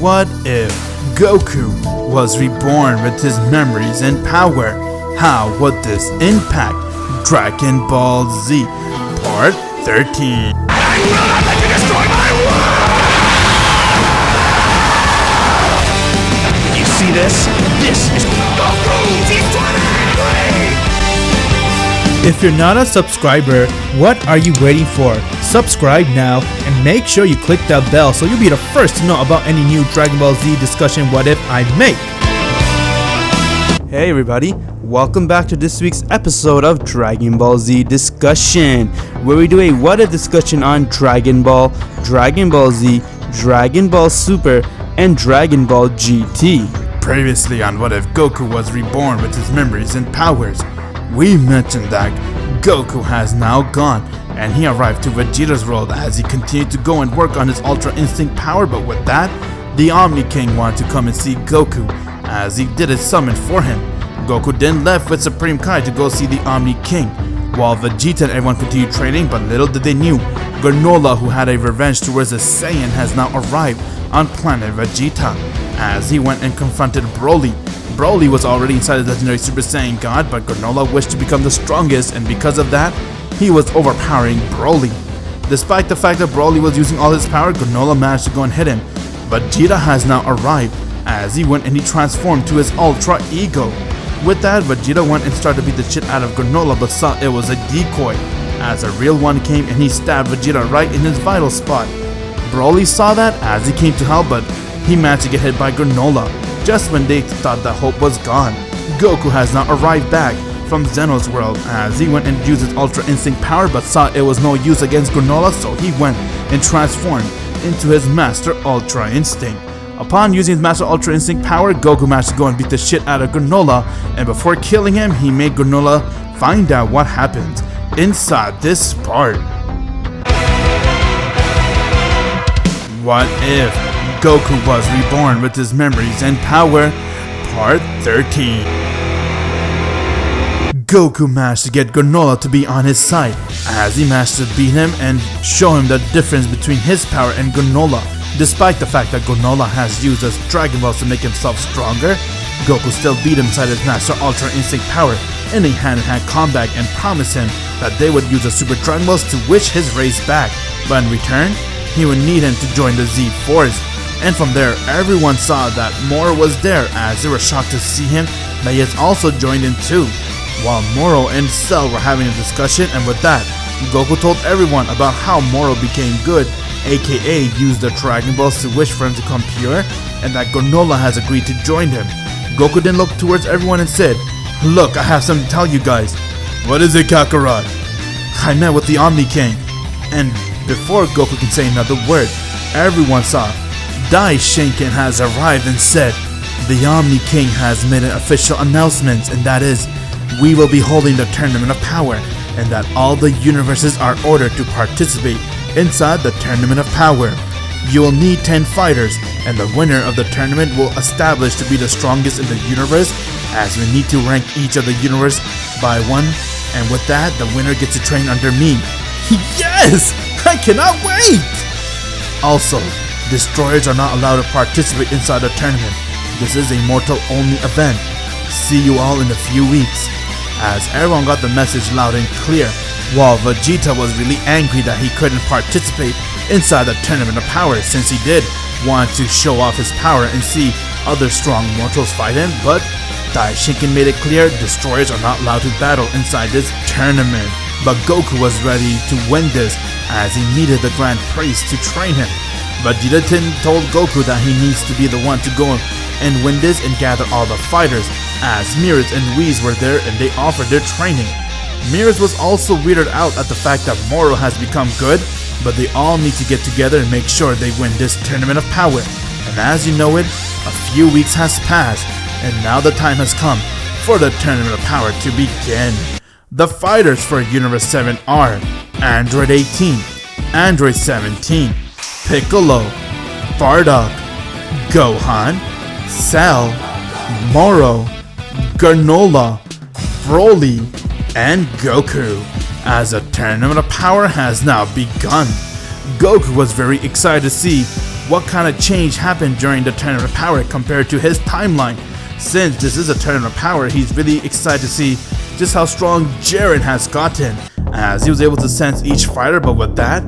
What if Goku was reborn with his memories and power? How would this impact Dragon Ball Z Part 13? I will not let you destroy my world! You see this? This is Goku T20! If you're not a subscriber, what are you waiting for? Subscribe now and make sure you click that bell so you'll be the first to know about any new Dragon Ball Z discussion what if I make. Hey everybody, welcome back to this week's episode of Dragon Ball Z Discussion, where we do a what if discussion on Dragon Ball, Dragon Ball Z, Dragon Ball Super, and Dragon Ball GT. Previously on What If Goku Was Reborn with his memories and powers, we mentioned that Goku has now gone and he arrived to Vegeta's world as he continued to go and work on his Ultra Instinct power, but with that, the Omni King wanted to come and see Goku as he did his summon for him. Goku then left with Supreme Kai to go see the Omni King, while Vegeta and everyone continued training, but little did they knew, Granola, who had a revenge towards the Saiyan, has now arrived on planet Vegeta as he went and confronted Broly. Broly was already inside the legendary Super Saiyan God, but Granola wished to become the strongest, and because of that, he was overpowering Broly. Despite the fact that Broly was using all his power, Granola managed to go and hit him. Vegeta has now arrived as he went and he transformed to his Ultra Ego. With that, Vegeta went and started to beat the shit out of Granola, but saw it was a decoy, as a real one came and he stabbed Vegeta right in his vital spot. Broly saw that as he came to help, but he managed to get hit by Granola. Just when they thought that hope was gone, Goku has now arrived back from Zeno's world as he went and used his Ultra Instinct power, but saw it was no use against Granola, so he went and transformed into his Master Ultra Instinct. Upon using his Master Ultra Instinct power, Goku managed to go and beat the shit out of Granola, and before killing him, he made Granola find out what happened inside this part. What if Goku was reborn with his memories and power? Part 13. Goku managed to get Granola to be on his side as he managed to beat him and show him the difference between his power and Granola. Despite the fact that Granola has used his Dragon Balls to make himself stronger, Goku still beat him inside his Master Ultra Instinct power in a hand-to-hand combat and promised him that they would use the Super Dragon Balls to wish his race back, but in return, he would need him to join the Z Force. And from there, everyone saw that Moro was there as they were shocked to see him that he has also joined in too. While Moro and Cell were having a discussion, and with that, Goku told everyone about how Moro became good, aka used the Dragon Balls to wish for him to come pure, and that Granola has agreed to join him. Goku then looked towards everyone and said, "Look, I have something to tell you guys." "What is it, Kakarot?" "I met with the Omni King." And before Goku can say another word, everyone saw Dai Shinken has arrived and said, "The Omni King has made an official announcement, and that is, we will be holding the Tournament of Power, and that all the universes are ordered to participate inside the Tournament of Power. You will need 10 fighters, and the winner of the tournament will establish to be the strongest in the universe, as we need to rank each of the universe by one, and with that, the winner gets to train under me." Yes! I cannot wait! Also, destroyers are not allowed to participate inside the tournament. This is a mortal-only event. See you all in a few weeks. As everyone got the message loud and clear, while Vegeta was really angry that he couldn't participate inside the Tournament of Power since he did want to show off his power and see other strong mortals fight him, but Dai Shinken made it clear destroyers are not allowed to battle inside this tournament. But Goku was ready to win this as he needed the Grand Priest to train him. Vegeta then told Goku that he needs to be the one to go and win this and gather all the fighters, as Miraz and Whis were there and they offered their training. Miraz was also weirded out at the fact that Moro has become good, but they all need to get together and make sure they win this Tournament of Power. And as you know it, a few weeks has passed, and now the time has come for the Tournament of Power to begin. The fighters for Universe 7 are Android 18, Android 17, Piccolo, Bardock, Gohan, Cell, Moro, Granola, Broly, and Goku. As the Tournament of Power has now begun, Goku was very excited to see what kind of change happened during the Tournament of Power compared to his timeline. Since this is a Tournament of Power, he's really excited to see just how strong Jiren has gotten, as he was able to sense each fighter. But with that,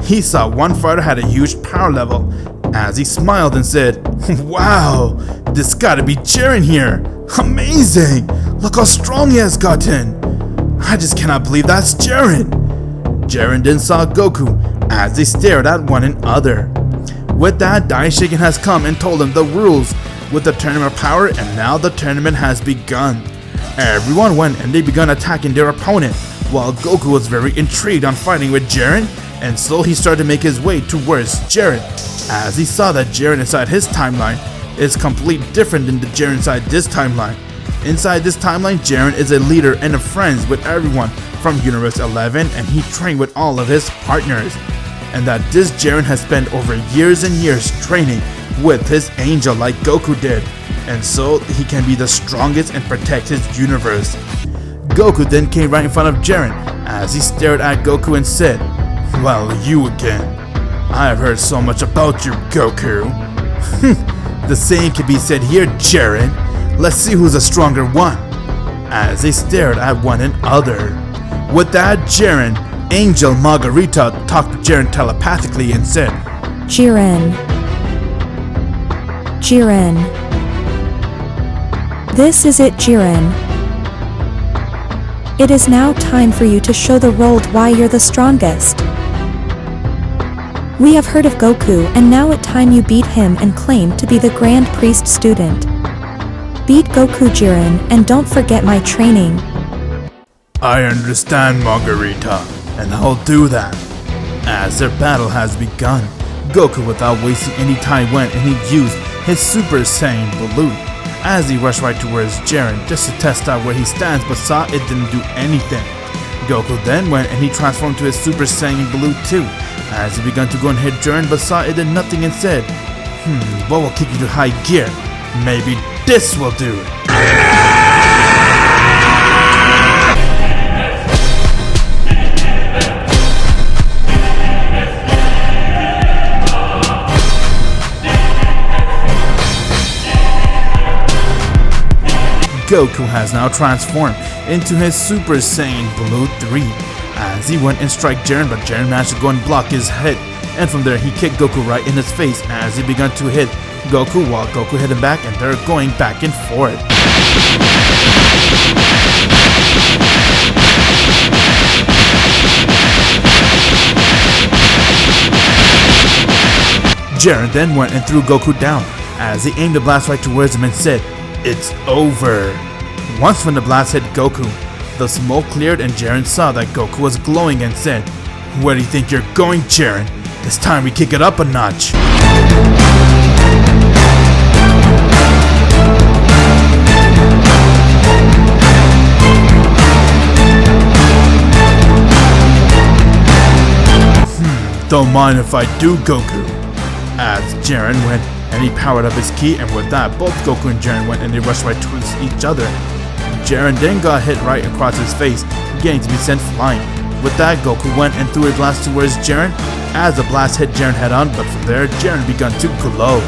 he saw one fighter had a huge power level, as he smiled and said, "Wow, this gotta be Jiren here. Amazing! Look how strong he has gotten. I just cannot believe that's Jiren." Jiren then saw Goku as they stared at one another. With that, Daishiken has come and told him the rules with the Tournament of Power, and now the tournament has begun. Everyone went and they began attacking their opponent, while Goku was very intrigued on fighting with Jiren, and so he started to make his way towards Jiren, as he saw that Jiren inside his timeline is completely different than the Jiren inside this timeline. Inside this timeline, Jiren is a leader and a friend with everyone from Universe 11, and he trained with all of his partners. And that this Jiren has spent over years and years training with his angel like Goku did, and so he can be the strongest and protect his universe. Goku then came right in front of Jiren as he stared at Goku and said, "Well, you again. I have heard so much about you, Goku." The same can be said here, Jiren. Let's see who's a stronger one. As they stared at one another. With that, Jiren, Angel Margarita talked to Jiren telepathically and said, Jiren. Jiren. This is it, Jiren. It is now time for you to show the world why you're the strongest. We have heard of Goku, and now it's time you beat him and claim to be the Grand Priest student. Beat Goku, Jiren, and don't forget my training. "I understand, Margarita, and I'll do that." As their battle has begun, Goku, without wasting any time, went and he used his Super Saiyan Blue as he rushed right towards Jiren just to test out where he stands, but saw it didn't do anything. Goku then went and he transformed to his Super Saiyan Blue too, as he began to go and hit Jiren, but saw it did nothing and said, "What will kick you to high gear? Maybe this will do it." Goku has now transformed into his Super Saiyan Blue 3 as he went and struck Jiren, but Jiren managed to go and block his hit, and from there he kicked Goku right in his face as he began to hit Goku while Goku hit him back, and they're going back and forth. Jiren then went and threw Goku down as he aimed the blast right towards him and said, "It's over." Once when the blast hit Goku, the smoke cleared and Jiren saw that Goku was glowing and said, "Where do you think you're going, Jiren? It's time we kick it up a notch." Don't mind if I do, Goku. As Jiren went and he powered up his ki, and with that, both Goku and Jiren went and they rushed right towards each other. Jiren then got hit right across his face, getting to be sent flying. With that, Goku went and threw a blast towards Jiren, as the blast hit Jiren head on, but from there, Jiren began to glow.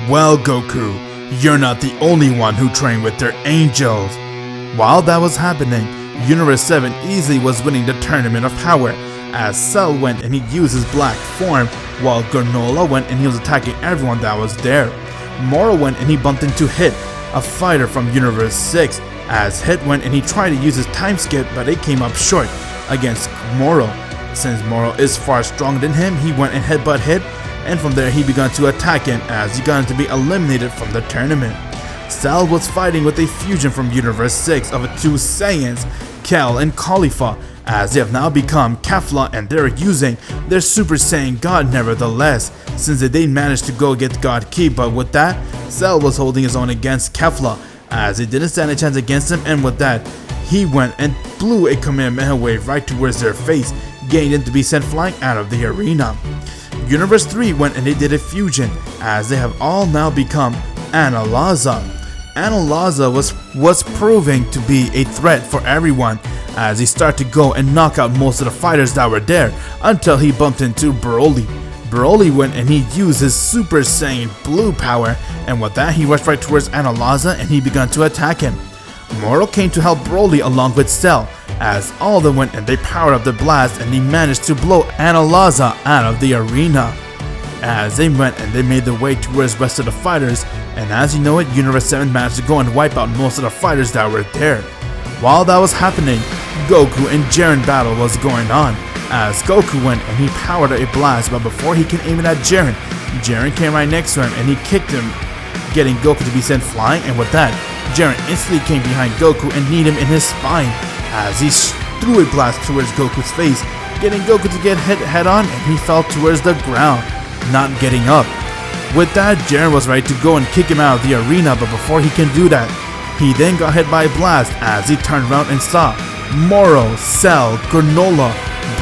Well, Goku, you're not the only one who trained with their angels. While that was happening, Universe 7 easily was winning the Tournament of Power, as Cell went and he used his black form, while Granola went and he was attacking everyone that was there. Moro went and he bumped into Hit, a fighter from Universe 6, as Hit went and he tried to use his time skip, but it came up short against Moro. Since Moro is far stronger than him, he went and headbutt Hit, and from there he began to attack him as he got to be eliminated from the tournament. Cell was fighting with a fusion from Universe 6 of two Saiyans, Kel and Caulifla, as they have now become Kefla, and they're using their Super Saiyan God nevertheless, since they managed to go get God Ki. But with that, Cell was holding his own against Kefla, as he didn't stand a chance against him, and with that, he went and blew a Kamehameha wave right towards their face, getting them to be sent flying out of the arena. Universe 3 went and they did a fusion, as they have all now become Analaza. Analaza was proving to be a threat for everyone as he started to go and knock out most of the fighters that were there until he bumped into Broly. Broly went and he used his Super Saiyan Blue power, and with that he rushed right towards Analaza and he began to attack him. Moro came to help Broly along with Cell, as all of them went and they powered up the blast and he managed to blow Analaza out of the arena. As they went and they made their way towards the rest of the fighters, and as you know it, Universe 7 managed to go and wipe out most of the fighters that were there. While that was happening, Goku and Jiren battle was going on, as Goku went and he powered a blast, but before he can aim it at Jiren, Jiren came right next to him and he kicked him, getting Goku to be sent flying, and with that, Jiren instantly came behind Goku and kneed him in his spine, as he threw a blast towards Goku's face, getting Goku to get hit head on, and he fell towards the ground, not getting up. With that, Jiren was ready to go and kick him out of the arena, but before he can do that, he then got hit by a blast as he turned around and saw Moro, Cell, Granola,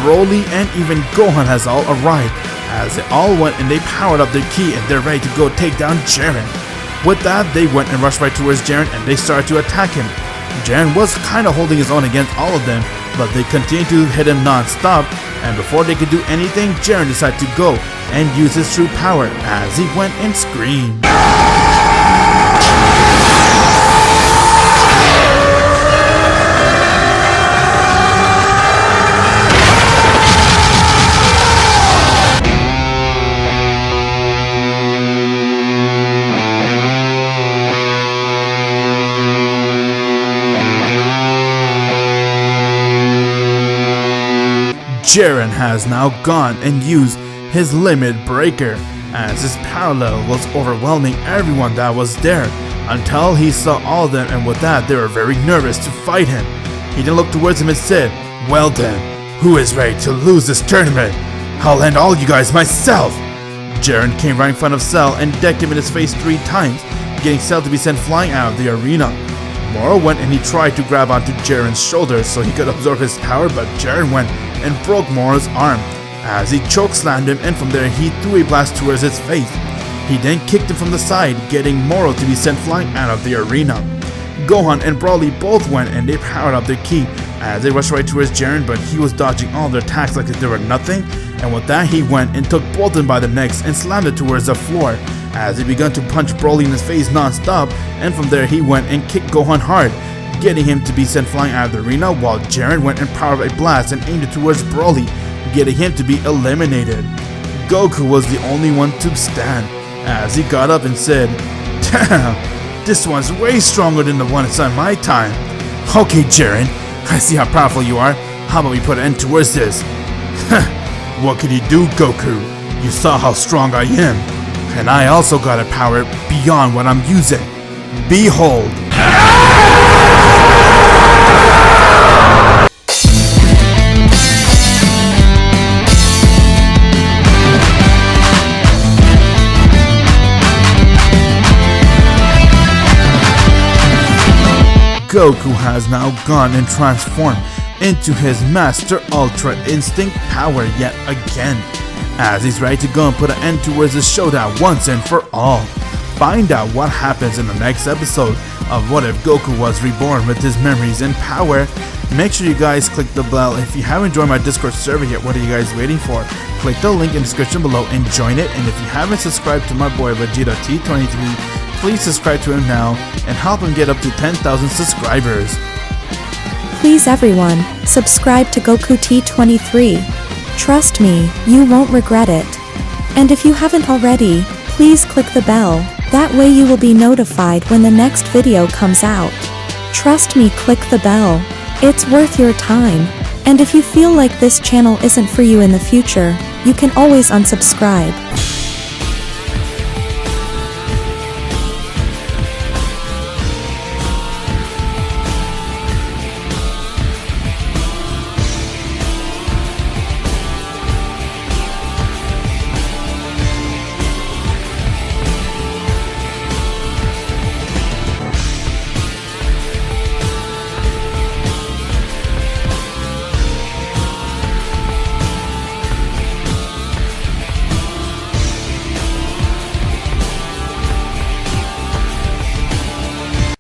Broly, and even Gohan has all arrived, as they all went and they powered up their ki and they're ready to go take down Jiren. With that, they went and rushed right towards Jiren and they started to attack him. Jiren was kinda holding his own against all of them, but they continued to hit him non-stop, and before they could do anything, Jiren decided to go and use his true power as he went and screamed. Jiren has now gone and used his limit breaker, as his parallel was overwhelming everyone that was there until he saw all of them, and with that they were very nervous to fight him. He then looked towards him and said, "Well then, who is ready to lose this tournament? I'll end all you guys myself." Jiren came right in front of Cell and decked him in his face 3 times, getting Cell to be sent flying out of the arena. Moro went and he tried to grab onto Jiren's shoulders so he could absorb his power, but Jiren went and broke Moro's arm as he chokeslammed him, and from there he threw a blast towards his face. He then kicked him from the side, getting Moro to be sent flying out of the arena. Gohan and Broly both went and they powered up their ki as they rushed right towards Jiren, but he was dodging all their attacks like they were nothing, and with that he went and took both of them by the necks and slammed it towards the floor as he began to punch Broly in his face non-stop, and from there he went and kicked Gohan hard, getting him to be sent flying out of the arena, while Jiren went and powered up a blast and aimed it towards Broly, getting him to be eliminated. Goku was the only one to stand, as he got up and said, "Damn, this one's way stronger than the one inside my time. Okay Jiren, I see how powerful you are. How about we put an end towards this?" "What can you do, Goku? You saw how strong I am, and I also got a power beyond what I'm using. Behold!" Goku has now gone and transformed into his Master Ultra Instinct power yet again, as he's ready to go and put an end towards the showdown once and for all. Find out what happens in the next episode of What If Goku Was Reborn with his memories and power. Make sure you guys click the bell. If you haven't joined my Discord server yet, what are you guys waiting for? Click the link in the description below and join it. And if you haven't subscribed to my boy Vegeta T23, please subscribe to him now and help him get up to 10,000 subscribers. Please everyone, subscribe to Goku T23. Trust me, you won't regret it. And if you haven't already, please click the bell. That way you will be notified when the next video comes out. Trust me, click the bell. It's worth your time. And if you feel like this channel isn't for you in the future, you can always unsubscribe.